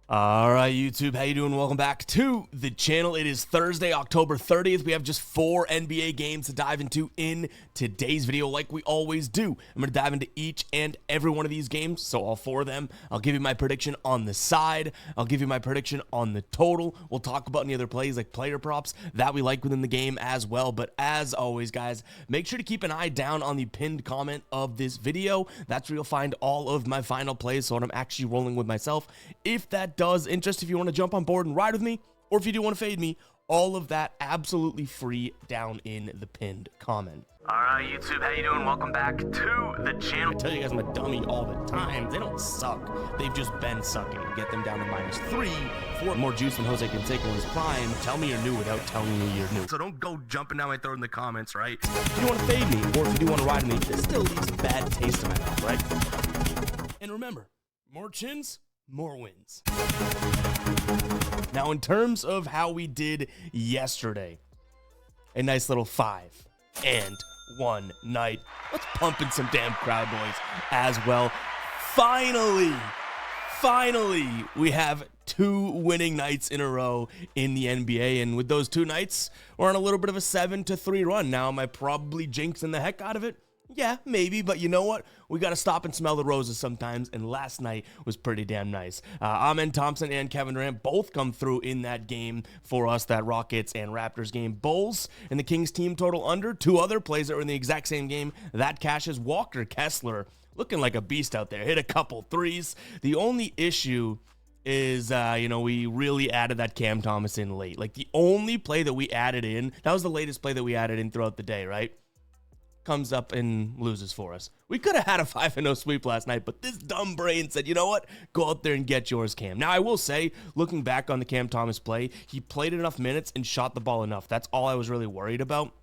All right, YouTube, how you doing? Welcome back to the channel. It is Thursday, October 30th. We have just 4 NBA games to dive into in today's video like we always do. I'm going to dive into each and every one of these games, so all 4 of them. I'll give you my prediction on the side. I'll give you my prediction on the total. We'll talk about any other plays like player props that we like within the game as well. But as always, guys, make sure to keep an eye down on the pinned comment of this video. That's where you'll find all of my final plays, so what I'm actually rolling with myself. If that does interest, if you want to jump on board and ride with me, or if you do want to fade me, all of that absolutely free down in the pinned comment. All right, YouTube, how you doing? Welcome back to the channel. I tell you guys I'm a dummy all the time. They don't suck. They've just been sucking. Get them down to -3 for more juice than Jose Canseco in his prime. Tell me you're new without telling me you're new. So don't go jumping down my throat in the comments, right? If you want to fade me, or if you do want to ride with me, this still leaves a bad taste in my mouth, right? And remember, more chins, more wins. Now, in terms of how we did yesterday, a nice little 5-and-1 night. Let's pump in some damn crowd noise as well. Finally, we have 2 winning nights in a row in the NBA, and with those 2 nights, we're on a little bit of a 7-3 run. Now, am I probably jinxing the heck out of it? Yeah, maybe, but you know what? We got to stop and smell the roses sometimes, and last night was pretty damn nice. Amen Thompson and Kevin Durant both come through in that game for us, that Rockets and Raptors game. Bulls and the Kings team total under. 2 other plays that were in the exact same game. That cashes. Walker Kessler looking like a beast out there. Hit a couple threes. The only issue is, we really added that Cam Thomas in late. Like, the only play that we added in, that was the latest play that we added in throughout the day, right? Comes up and loses for us. We could have had a 5-0 sweep last night, but this dumb brain said, you know what? Go out there and get yours, Cam. Now, I will say, looking back on the Cam Thomas play, he played enough minutes and shot the ball enough. That's all I was really worried about.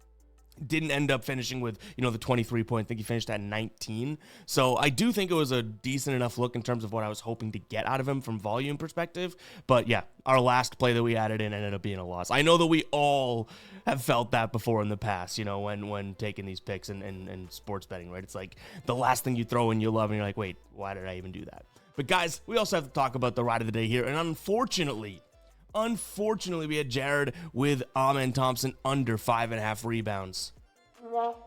Didn't end up finishing with, the 23 point. I think he finished at 19. So I do think it was a decent enough look in terms of what I was hoping to get out of him from volume perspective. But yeah, our last play that we added in ended up being a loss. I know that we all have felt that before in the past, when taking these picks and sports betting, right? It's like the last thing you throw in you love and you're like, wait, why did I even do that? But guys, we also have to talk about the ride of the day here. And unfortunately, we had Jared with Amen Thompson under 5.5 rebounds.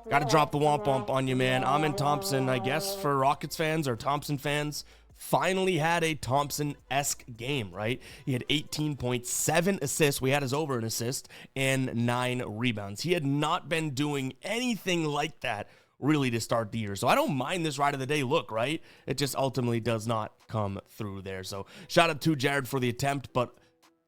Got to drop the womp bump on you, man. Amen Thompson, I guess, for Rockets fans or Thompson fans, finally had a Thompson-esque game, right? He had 18.7 assists. We had his over an assist and 9 rebounds. He had not been doing anything like that really to start the year. So I don't mind this ride of the day look, right? It just ultimately does not come through there. So shout out to Jared for the attempt, but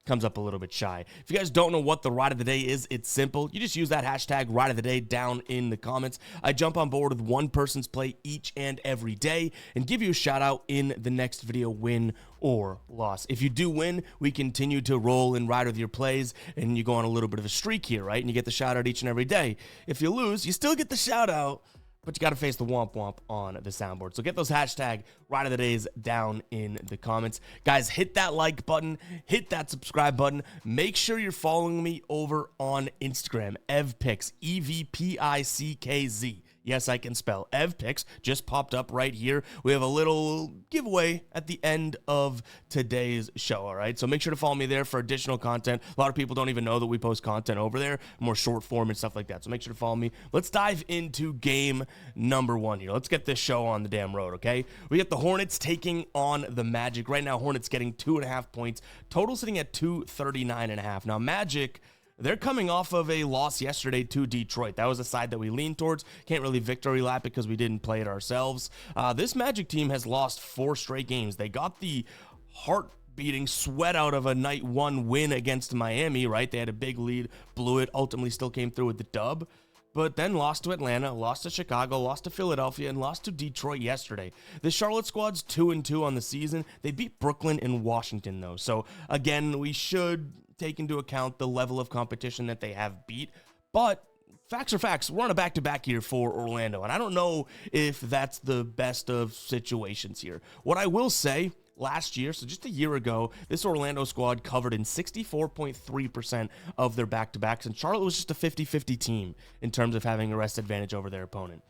comes up a little bit shy. If you guys don't know what the ride of the day is, it's simple. You just use that hashtag ride of the day down in the comments. I jump on board with one person's play each and every day and give you a shout out in the next video, win or loss. If you do win, we continue to roll and ride with your plays, and you go on a little bit of a streak here, right? And you get the shout out each and every day. If you lose, you still get the shout out, but you got to face the womp womp on the soundboard. So get those hashtag ride of the days down in the comments. Guys, hit that like button, hit that subscribe button. Make sure you're following me over on Instagram, evpickz, EVPICKZ. Yes, I can spell. evpickz just popped up right here. We have a little giveaway at the end of today's show, all right? So make sure to follow me there for additional content. A lot of people don't even know that we post content over there, more short form and stuff like that. So make sure to follow me. Let's dive into game number 1 here. Let's get this show on the damn road, okay? We got the Hornets taking on the Magic. Right now, Hornets getting 2.5 points. Total sitting at 239.5. Now, Magic, they're coming off of a loss yesterday to Detroit. That was a side that we leaned towards. Can't really victory lap because we didn't play it ourselves. This Magic team has lost 4 straight games. They got the heart-beating sweat out of a night 1 win against Miami, right? They had a big lead, blew it, ultimately still came through with the dub, but then lost to Atlanta, lost to Chicago, lost to Philadelphia, and lost to Detroit yesterday. The Charlotte squad's 2-2 on the season. They beat Brooklyn and Washington, though. So, again, we should take into account the level of competition that they have beat, but facts are facts. We're on a back-to-back here for Orlando, and I don't know if that's the best of situations here. What I will say, last year, so just a year ago, this Orlando squad covered in 64.3% of their back-to-backs, and Charlotte was just a 50-50 team in terms of having a rest advantage over their opponent.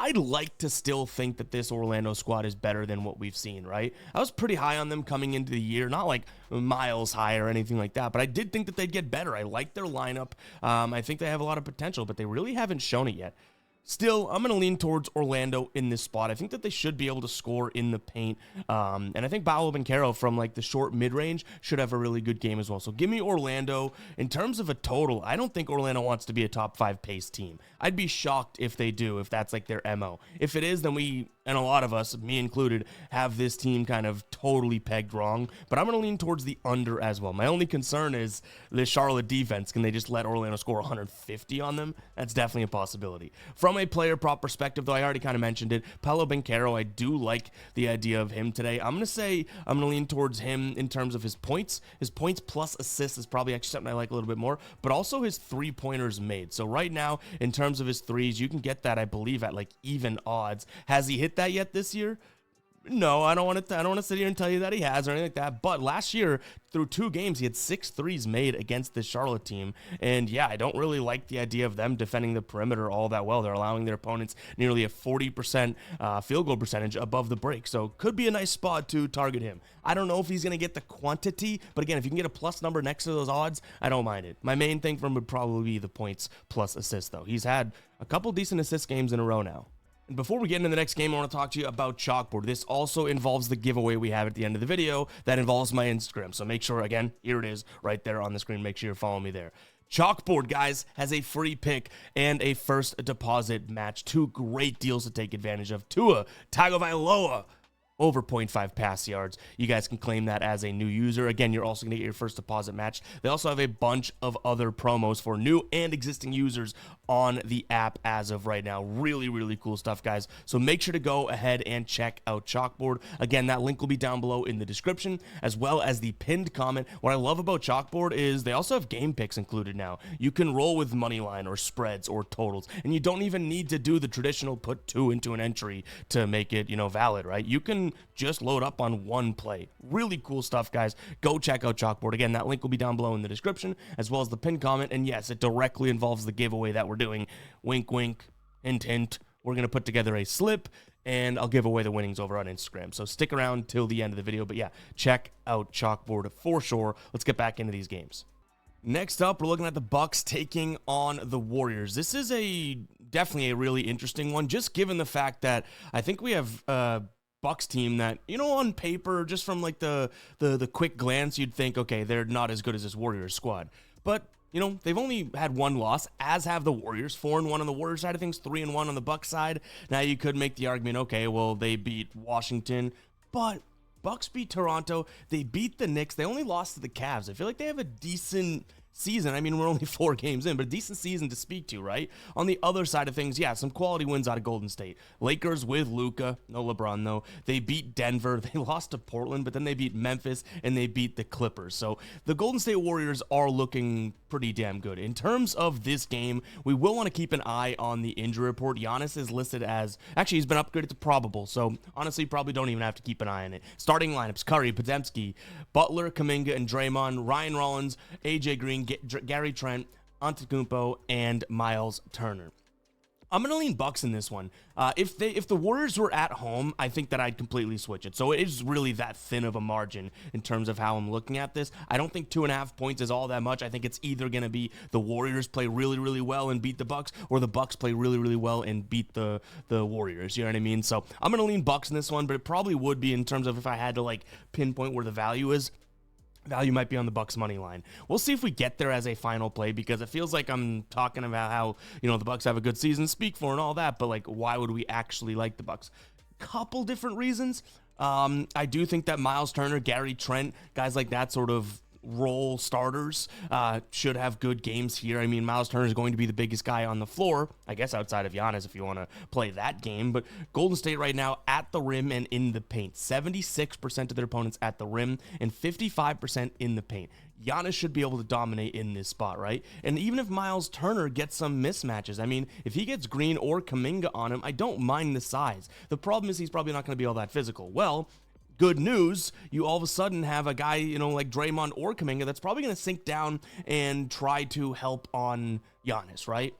I'd like to still think that this Orlando squad is better than what we've seen, right? I was pretty high on them coming into the year, not like miles high or anything like that, but I did think that they'd get better. I like their lineup. I think they have a lot of potential, but they really haven't shown it yet. Still, I'm going to lean towards Orlando in this spot. I think that they should be able to score in the paint. And I think Paolo Banchero from like the short mid-range should have a really good game as well. So give me Orlando. In terms of a total, I don't think Orlando wants to be a top 5 pace team. I'd be shocked if they do, if that's like their MO. If it is, then we, and a lot of us, me included, have this team kind of totally pegged wrong. But I'm going to lean towards the under as well. My only concern is the Charlotte defense. Can they just let Orlando score 150 on them? That's definitely a possibility. From a player prop perspective, though, I already kind of mentioned it. Paolo Banchero, I do like the idea of him today. I'm going to lean towards him in terms of his points. His points plus assists is probably actually something I like a little bit more, but also his three-pointers made. So right now, in terms of his threes, you can get that, I believe, at like even odds. Has he hit that yet this year? No, I don't want to sit here and tell you that he has or anything like that. But last year, through 2 games, he had 6 threes made against the Charlotte team. And yeah, I don't really like the idea of them defending the perimeter all that well. They're allowing their opponents nearly a 40% field goal percentage above the break. So could be a nice spot to target him. I don't know if he's going to get the quantity, but again, if you can get a plus number next to those odds, I don't mind it. My main thing for him would probably be the points plus assists, though. He's had a couple decent assist games in a row now. And before we get into the next game, I want to talk to you about Chalkboard. This also involves the giveaway we have at the end of the video that involves my Instagram. So make sure, again, here it is right there on the screen. Make sure you're following me there. Chalkboard, guys, has a free pick and a first deposit match. 2 great deals to take advantage of. Tua Tagovailoa, over 0.5 pass yards. You guys can claim that as a new user. Again, you're also going to get your first deposit match. They also have a bunch of other promos for new and existing users on the app as of right now. Really, really cool stuff, guys. So make sure to go ahead and check out Chalkboard. Again, that link will be down below in the description, as well as the pinned comment. What I love about Chalkboard is they also have game picks included now. You can roll with money line or spreads or totals, and you don't even need to do the traditional put 2 into an entry to make it, valid, right? You can just load up on one play. Really cool stuff, guys. Go check out Chalkboard. Again, that link will be down below in the description, as well as the pinned comment. And yes, it directly involves the giveaway that we're doing. Wink, wink, hint, hint. We're going to put together a slip, and I'll give away the winnings over on Instagram. So stick around till the end of the video. But yeah, check out Chalkboard for sure. Let's get back into these games. Next up, we're looking at the Bucks taking on the Warriors. This is definitely a really interesting one, just given the fact that I think we have Bucks team that, on paper, just from like the quick glance, you'd think, okay, they're not as good as this Warriors squad. But, they've only had 1 loss, as have the Warriors. 4-1 on the Warriors side of things, 3-1 on the Bucks side. Now you could make the argument, okay, well, they beat Washington, but Bucks beat Toronto. They beat the Knicks. They only lost to the Cavs. I feel like they have a decent season. I mean, we're only 4 games in, but a decent season to speak to, right? On the other side of things, yeah, some quality wins out of Golden State. Lakers with Luka, no LeBron though. They beat Denver. They lost to Portland, but then they beat Memphis and they beat the Clippers. So the Golden State Warriors are looking pretty damn good. In terms of this game, we will want to keep an eye on the injury report. Giannis is listed as, actually, he's been upgraded to probable. So honestly, probably don't even have to keep an eye on it. Starting lineups: Curry, Podziemski, Butler, Kuminga, and Draymond, Ryan Rollins, AJ Green, Gary Trent, Antetokounmpo, and Miles Turner. I'm going to lean Bucks in this one. If the Warriors were at home, I think that I'd completely switch it. So it is really that thin of a margin in terms of how I'm looking at this. I don't think 2.5 points is all that much. I think it's either going to be the Warriors play really, really well and beat the Bucks, or the Bucks play really, really well and beat the Warriors. You know what I mean? So I'm going to lean Bucks in this one, but it probably would be, in terms of if I had to like pinpoint where the value is, value might be on the Bucks money line. We'll see if we get there as a final play, because it feels like I'm talking about how, the Bucks have a good season to speak for and all that, but like, why would we actually like the Bucks? Couple different reasons. I do think that Miles Turner, Gary Trent, guys like that sort of role starters should have good games here. I mean, Miles Turner is going to be the biggest guy on the floor, I guess, outside of Giannis, if you want to play that game. But Golden State right now at the rim and in the paint, 76% of their opponents at the rim and 55% in the paint. Giannis should be able to dominate in this spot, right? And even if Miles Turner gets some mismatches, I mean, if he gets Green or Kuminga on him, I don't mind the size. The problem is he's probably not going to be all that physical. Well, good news, you all of a sudden have a guy, like Draymond or Kuminga that's probably going to sink down and try to help on Giannis, right?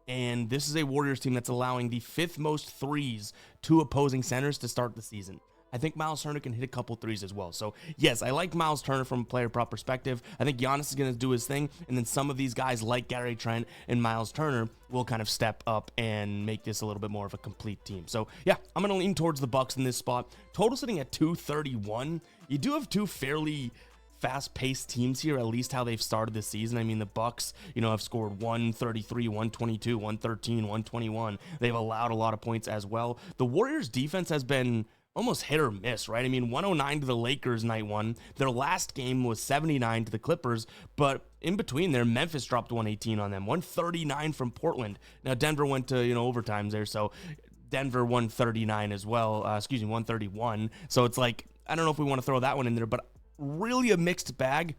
And this is a Warriors team that's allowing the 5th most threes to opposing centers to start the season. I think Miles Turner can hit a couple threes as well. So, yes, I like Miles Turner from a player prop perspective. I think Giannis is going to do his thing, and then some of these guys like Gary Trent and Miles Turner will kind of step up and make this a little bit more of a complete team. So, yeah, I'm going to lean towards the Bucks in this spot. Total sitting at 231. You do have two fairly fast-paced teams here, at least how they've started the season. I mean, the Bucks, have scored 133, 122, 113, 121. They've allowed a lot of points as well. The Warriors' defense has been almost hit or miss, right? I mean, 109 to the Lakers night one. Their last game was 79 to the Clippers, but in between there, Memphis dropped 118 on them, 139 from Portland. Now, Denver went to, overtimes there, so Denver 139 as well, 131. So it's like, I don't know if we want to throw that one in there, but really a mixed bag.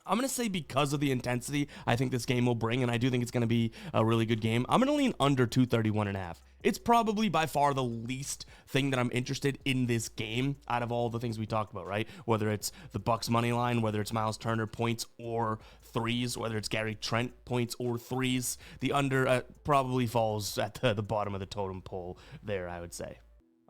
I'm going to say because of the intensity I think this game will bring, and I do think it's going to be a really good game, I'm going to lean under 231.5. It's probably by far the least thing that I'm interested in this game out of all the things we talked about, right? Whether it's the Bucks money line, whether it's Miles Turner points or threes, whether it's Gary Trent points or threes, the under probably falls at the bottom of the totem pole there, I would say.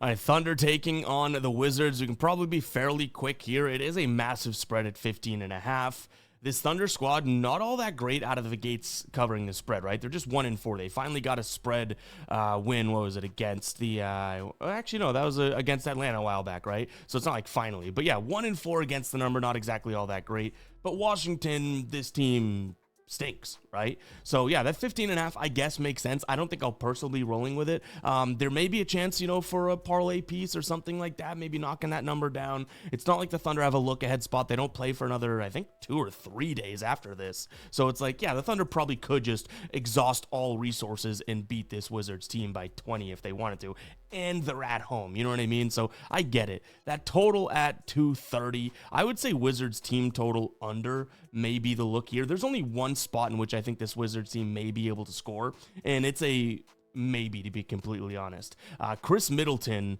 All right, Thunder taking on the Wizards. We can probably be fairly quick here. It is a massive spread at 15.5. This Thunder squad, not all that great out of the gates covering the spread, right? They're just 1-4. They finally got a spread win. What was it against the? Actually, no, that was against Atlanta a while back, right? So it's not like finally, but yeah, 1-4 against the number, not exactly all that great. But Washington, this team stinks, right? So yeah, that 15.5 I guess makes sense. I don't think I'll personally be rolling with it. There may be a chance, for a parlay piece or something like that, maybe knocking that number down. It's not like the Thunder have a look ahead spot. They don't play for another, I think, 2 or 3 days after this. So it's like, yeah, the Thunder probably could just exhaust all resources and beat this Wizards team by 20 if they wanted to. And they're at home, you know what I mean? So I get it. That total at 230, I would say Wizards team total under may be the look here. There's only one spot in which I think this Wizards team may be able to score, and it's a maybe, to be completely honest. Chris Middleton,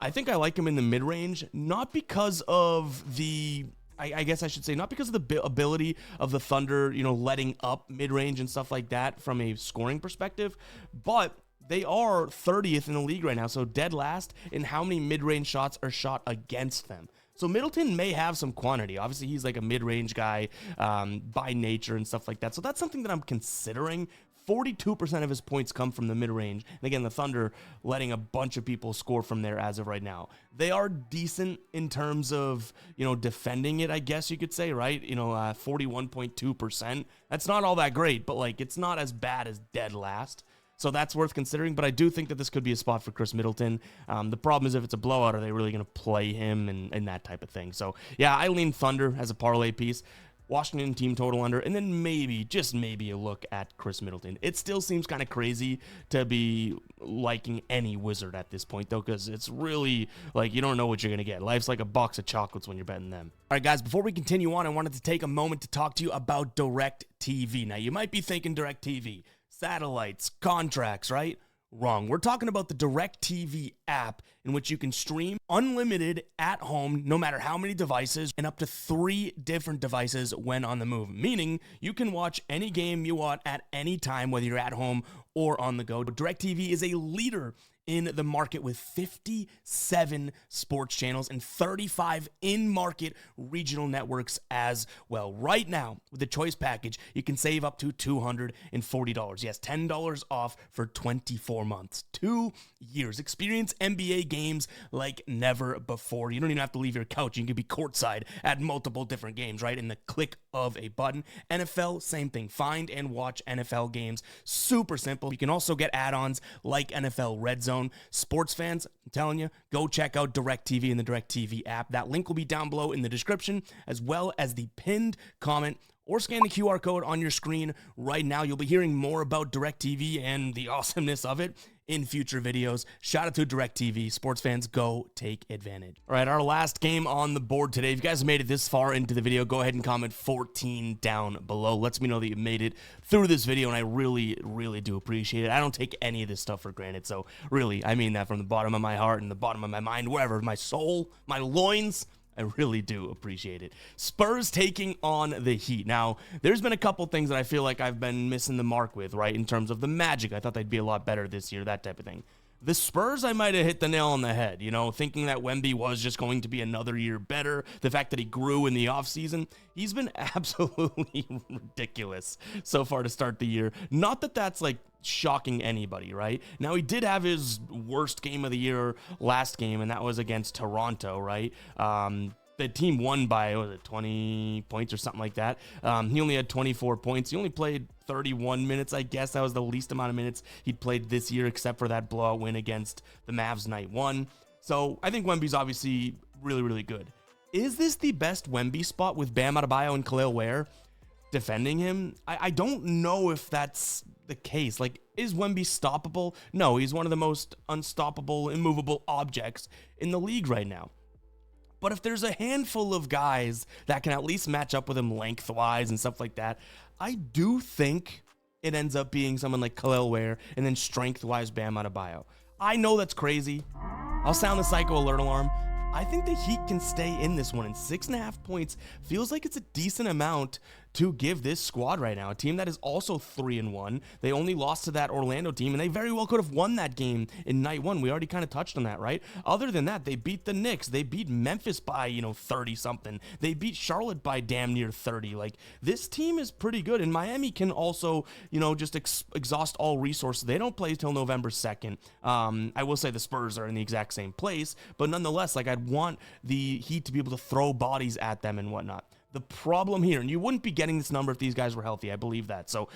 I think I like him in the mid-range, not because of the... I guess I should say, not because of the ability of the Thunder, letting up mid-range and stuff like that from a scoring perspective, but they are 30th in the league right now, so dead last in how many mid-range shots are shot against them. So Middleton may have some quantity. Obviously, he's like a mid-range guy by nature and stuff like that. So that's something that I'm considering. 42% of his points come from the mid-range. And again, the Thunder letting a bunch of people score from there as of right now. They are decent in terms of, defending it, I guess you could say, right? 41.2%. That's not all that great, but it's not as bad as dead last. So that's worth considering, but I do think that this could be a spot for Chris Middleton. The problem is if it's a blowout, are they really going to play him and that type of thing? So, yeah, I lean Thunder as a parlay piece. Washington team total under, and then maybe, just maybe, a look at Chris Middleton. It still seems kind of crazy to be liking any Wizard at this point, though, because it's really, you don't know what you're going to get. Life's like a box of chocolates when you're betting them. All right, guys, before we continue on, I wanted to take a moment to talk to you about DirecTV. Now, you might be thinking DirecTV, satellites, contracts, right? Wrong. We're talking about the DirecTV app in which you can stream unlimited at home, no matter how many devices, and up to 3 different devices when on the move. Meaning you can watch any game you want at any time, whether you're at home or on the go. DirecTV is a leader in the market with 57 sports channels and 35 in-market regional networks as well. Right now, with the Choice Package, you can save up to $240. Yes, $10 off for 24 months. 2 years. Experience NBA games like never before. You don't even have to leave your couch. You can be courtside at multiple different games, right? In the click of a button. NFL, same thing. Find and watch NFL games. Super simple. You can also get add-ons like NFL Red Zone. Sports fans, I'm telling you, go check out DirecTV in the DirecTV app. That link will be down below in the description, as well as the pinned comment, or scan the QR code on your screen right now. You'll be hearing more about DirecTV and the awesomeness of it in future videos. Shout out to DirecTV. Sports fans, go take advantage. All right, our last game on the board today. If you guys made it this far into the video, go ahead and comment 14 down below. Lets me know that you made it through this video, and I really, really do appreciate it. I don't take any of this stuff for granted, so really, I mean that from the bottom of my heart and the bottom of my mind, wherever, my soul, my loins. I really do appreciate it. Spurs taking on the Heat. Now, there's been a couple things that I feel like I've been missing the mark with, right? In terms of the Magic. I thought they'd be a lot better this year, that type of thing. The Spurs, I might have hit the nail on the head, thinking that Wemby was just going to be another year better. The fact that he grew in the offseason, he's been absolutely ridiculous so far to start the year. Not that that's like shocking anybody, right? Now, he did have his worst game of the year last game, and that was against Toronto, right? The team won by, 20 points or something like that. He only had 24 points. He only played 31 minutes, I guess. That was the least amount of minutes he'd played this year, except for that blowout win against the Mavs night one. So I think Wemby's obviously really, really good. Is this the best Wemby spot with Bam Adebayo and Khalil Ware defending him? I don't know if that's the case. Like, is Wemby stoppable? No, he's one of the most unstoppable, immovable objects in the league right now. But if there's a handful of guys that can at least match up with him lengthwise and stuff like that, I do think it ends up being someone like Khalil Ware and then strength-wise Bam Adebayo. I know that's crazy. I'll sound the psycho alert alarm. I think the Heat can stay in this one, and 6.5 points feels like it's a decent amount to give this squad right now. A team that is also 3-1. They only lost to that Orlando team, and they very well could have won that game in night one. We already kind of touched on that, right? Other than that, they beat the Knicks. They beat Memphis by, 30-something. They beat Charlotte by damn near 30. Like, this team is pretty good, and Miami can also, just exhaust all resources. They don't play till November 2nd. I will say the Spurs are in the exact same place, but nonetheless, like, I'd want the Heat to be able to throw bodies at them and whatnot. The problem here, and you wouldn't be getting this number if these guys were healthy, I believe that. So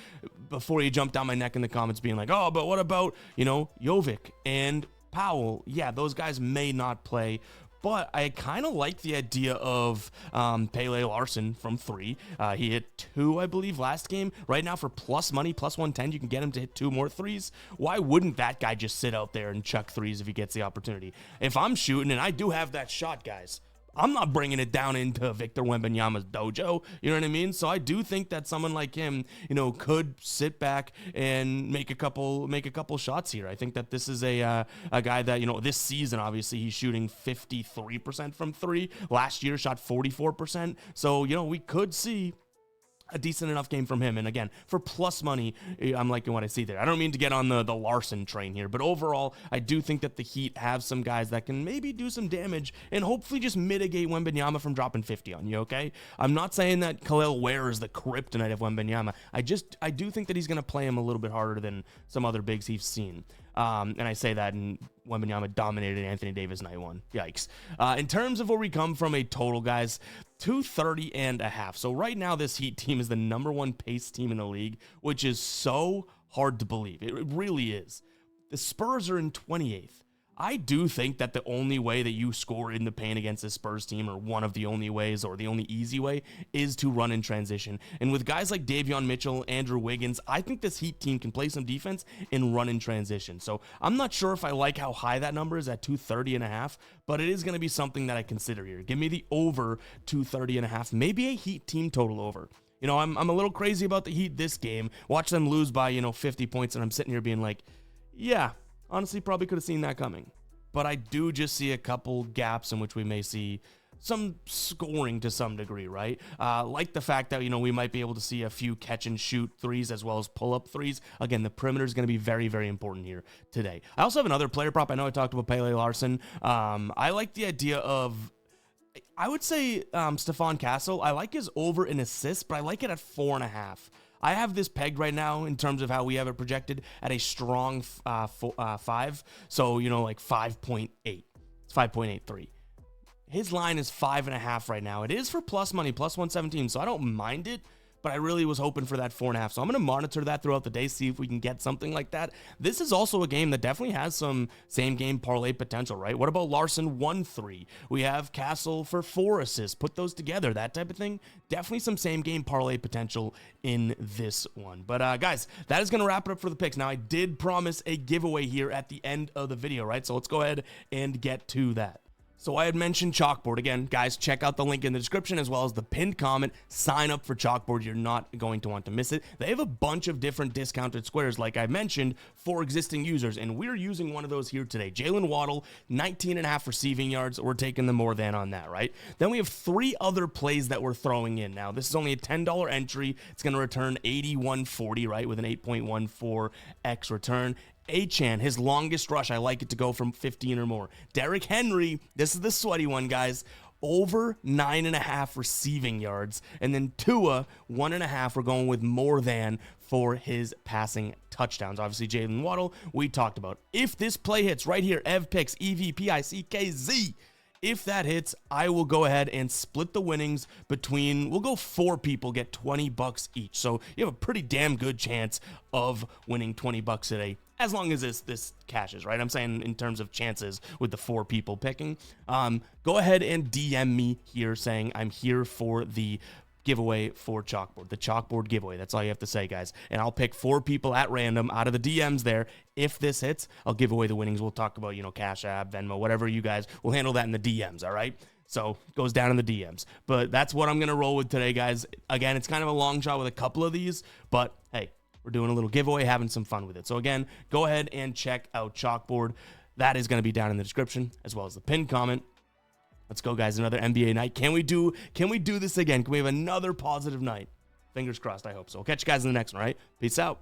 before you jump down my neck in the comments being like, oh, but what about, Jovic and Powell? Yeah, those guys may not play, but I kind of like the idea of Pele Larson from 3. He hit 2, I believe, last game. Right now for plus money, plus 110, you can get him to hit 2 more 3s. Why wouldn't that guy just sit out there and chuck 3s if he gets the opportunity? If I'm shooting, and I do have that shot, guys, I'm not bringing it down into Victor Wembanyama's dojo. You know what I mean? So I do think that someone like him, could sit back and make a couple shots here. I think that this is a guy that, this season, obviously, he's shooting 53% from 3. Last year, shot 44%. So, we could see a decent enough game from him. And again, for plus money, I'm liking what I see there. I don't mean to get on the Larson train here, but overall, I do think that the Heat have some guys that can maybe do some damage and hopefully just mitigate Wembanyama from dropping 50 on you, okay? I'm not saying that Khalil Ware is the kryptonite of Wembanyama. I do think that he's going to play him a little bit harder than some other bigs he's seen. And I say that, and Wembanyama dominated Anthony Davis night one. Yikes. In terms of where we come from a total, guys, 230.5. So right now, this Heat team is the #1 pace team in the league, which is so hard to believe. It really is. The Spurs are in 28th. I do think that the only way that you score in the paint against this Spurs team, or one of the only ways, or the only easy way, is to run in transition. And with guys like Davion Mitchell, Andrew Wiggins, I think this Heat team can play some defense and run in transition. So I'm not sure if I like how high that number is at 230.5, but it is going to be something that I consider here. Give me the over 230.5, maybe a Heat team total over. I'm a little crazy about the Heat this game. Watch them lose by, 50 points, and I'm sitting here being like, yeah, honestly, probably could have seen that coming. But I do just see a couple gaps in which we may see some scoring to some degree, right? Like the fact that, we might be able to see a few catch and shoot 3s as well as pull up 3s. Again, the perimeter is going to be very, very important here today. I also have another player prop. I know I talked about Pele Larson. I like the idea of, I would say Stephon Castle. I like his over in assists, but I like it at 4.5. I have this pegged right now in terms of how we have it projected at a strong 5. So, like 5.8. It's 5.83. His line is 5.5 right now. It is for plus money, plus 117. So I don't mind it, but I really was hoping for that 4.5. So I'm going to monitor that throughout the day, see if we can get something like that. This is also a game that definitely has some same game parlay potential, right? What about Larson 1-3? We have Castle for 4 assists. Put those together, that type of thing. Definitely some same game parlay potential in this one. But guys, that is going to wrap it up for the picks. Now, I did promise a giveaway here at the end of the video, right? So let's go ahead and get to that. So I had mentioned Chalkboard. Again, guys, check out the link in the description as well as the pinned comment. Sign up for Chalkboard. You're not going to want to miss it. They have a bunch of different discounted squares, like I mentioned, for existing users, and we're using one of those here today. Jalen Waddle, 19.5 receiving yards. We're taking the more than on that, right? Then we have 3 other plays that we're throwing in. Now, this is only a $10 entry. It's going to return 81.40, right, with an 8.14x return. Achan, his longest rush, I like it to go from 15 or more. Derrick Henry, this is the sweaty one, guys, over 9.5 receiving yards. And then Tua, 1.5, we're going with more than for his passing touchdowns. Obviously, Jalen Waddle, we talked about. If this play hits right here, Ev Picks, EVPICKZ, if that hits, I will go ahead and split the winnings between, we'll go 4 people, get $20 each. So you have a pretty damn good chance of winning $20 today, as long as this cashes, right? I'm saying in terms of chances with the 4 people picking. Go ahead and DM me here saying I'm here for the giveaway for Chalkboard, the Chalkboard giveaway. That's all you have to say, guys. And I'll pick 4 people at random out of the DMs there. If this hits, I'll give away the winnings. We'll talk about, Cash App, Venmo, whatever you guys, we'll handle that in the DMs, all right? So it goes down in the DMs. But that's what I'm going to roll with today, guys. Again, it's kind of a long shot with a couple of these, but hey, we're doing a little giveaway, having some fun with it. So again, go ahead and check out Chalkboard. That is going to be down in the description, as well as the pinned comment. Let's go, guys. Another NBA night. Can we do this again? Can we have another positive night? Fingers crossed. I hope so. I'll catch you guys in the next one, all right? Peace out.